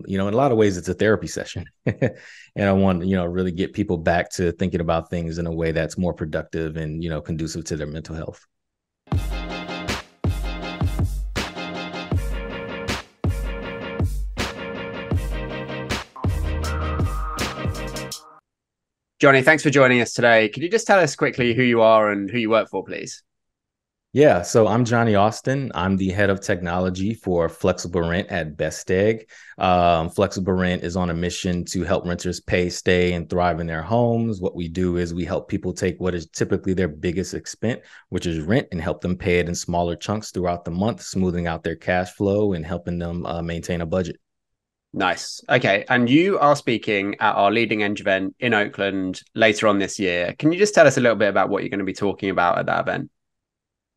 in a lot of ways, it's a therapy session. And I want, really get people back to thinking about things in a way that's more productive and, conducive to their mental health. Johnny, thanks for joining us today. Could you just tell us quickly who you are and who you work for, please? Yeah, so I'm Johnny Austin. I'm the head of technology for Flexible Rent at Best Egg. Flexible Rent is on a mission to help renters pay, stay, and thrive in their homes. What we do is we help people take what is typically their biggest expense, which is rent, and help them pay it in smaller chunks throughout the month, smoothing out their cash flow and helping them maintain a budget. Nice. Okay. And you are speaking at our Leading Edge event in Oakland later on this year. Can you just tell us a little bit about what you're going to be talking about at that event?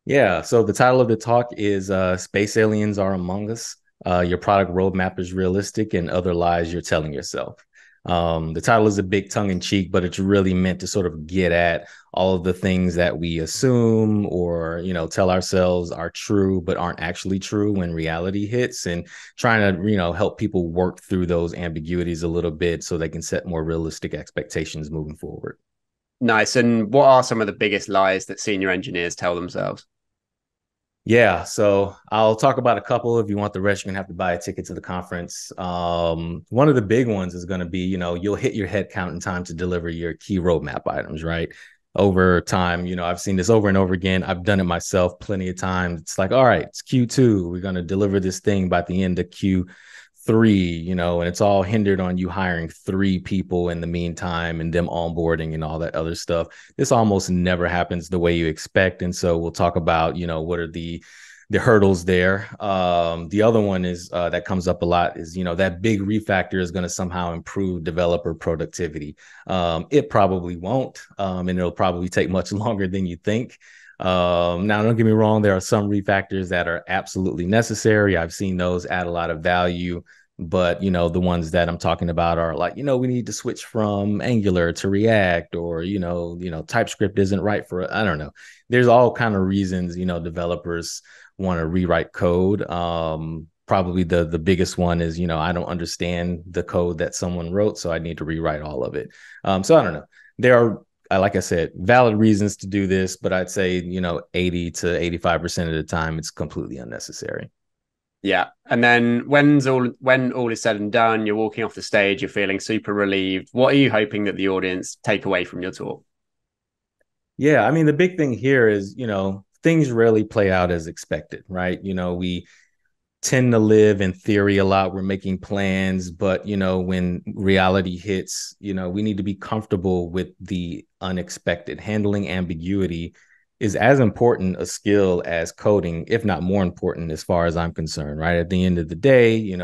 Yeah, so the title of the talk is Space Aliens Are Among Us. Your product roadmap is realistic and other lies you're telling yourself. The title is a big tongue in cheek, but it's really meant to sort of get at all of the things that we assume or, tell ourselves are true, but aren't actually true when reality hits, and trying to, help people work through those ambiguities a little bit so they can set more realistic expectations moving forward. Nice. And what are some of the biggest lies that senior engineers tell themselves? Yeah, so I'll talk about a couple. If you want the rest, you're gonna have to buy a ticket to the conference. One of the big ones is gonna be, you'll hit your head count in time to deliver your key roadmap items, right? Over time, I've seen this over and over again. I've done it myself plenty of times. It's like, all right, it's Q2. We're gonna deliver this thing by the end of Q3, and it's all hindered on you hiring 3 people in the meantime and them onboarding and all that other stuff. This almost never happens the way you expect. And so we'll talk about, what are the hurdles there. The other one is that comes up a lot is, that big refactor is going to somehow improve developer productivity. It probably won't, and it'll probably take much longer than you think. Now, don't get me wrong, there are some refactors that are absolutely necessary. I've seen those add a lot of value, but the ones that I'm talking about are like, we need to switch from Angular to React, or TypeScript isn't right for, I don't know. There's all kind of reasons, developers want to rewrite code. Probably the biggest one is, I don't understand the code that someone wrote, so I need to rewrite all of it. So I don't know. There are, like I said, valid reasons to do this, but I'd say, 80 to 85% of the time, it's completely unnecessary. Yeah. And then when all is said and done, you're walking off the stage, you're feeling super relieved. What are you hoping that the audience take away from your talk? Yeah, I mean, the big thing here is, things rarely play out as expected, right? We tend to live in theory a lot. We're making plans, but when reality hits, we need to be comfortable with the unexpected. Handling ambiguity is as important a skill as coding, if not more important, as far as I'm concerned, right? At the end of the day,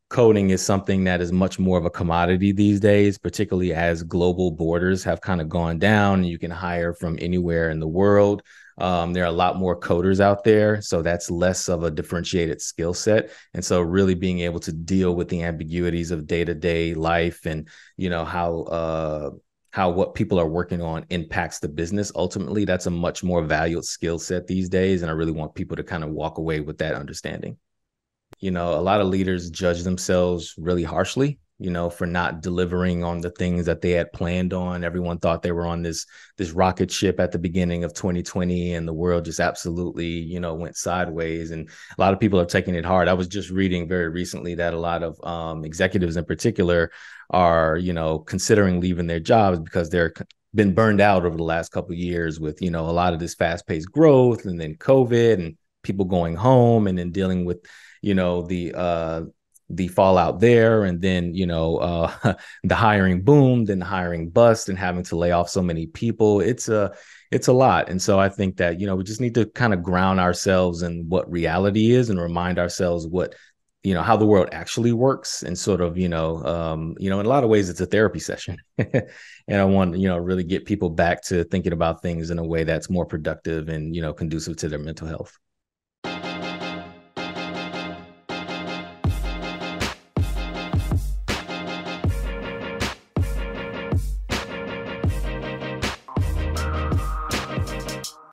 coding is something that is much more of a commodity these days, particularly as global borders have kind of gone down and you can hire from anywhere in the world. There are a lot more coders out there, so that's less of a differentiated skill set. And so really being able to deal with the ambiguities of day-to-day life and, how what people are working on impacts the business. Ultimately, that's a much more valued skill set these days. And I really want people to kind of walk away with that understanding. A lot of leaders judge themselves really harshly, for not delivering on the things that they had planned on. Everyone thought they were on this rocket ship at the beginning of 2020, and the world just absolutely, went sideways. And a lot of people are taking it hard. I was just reading very recently that a lot of executives in particular are, considering leaving their jobs because they're been burned out over the last couple of years with, a lot of this fast-paced growth, and then COVID and people going home, and then dealing with, the fallout there, and then the hiring boom, then the hiring bust, and having to lay off so many people. It's a lot. And so I think that we just need to kind of ground ourselves in what reality is, and remind ourselves what how the world actually works, and sort of in a lot of ways it's a therapy session. And I want really get people back to thinking about things in a way that's more productive and conducive to their mental health.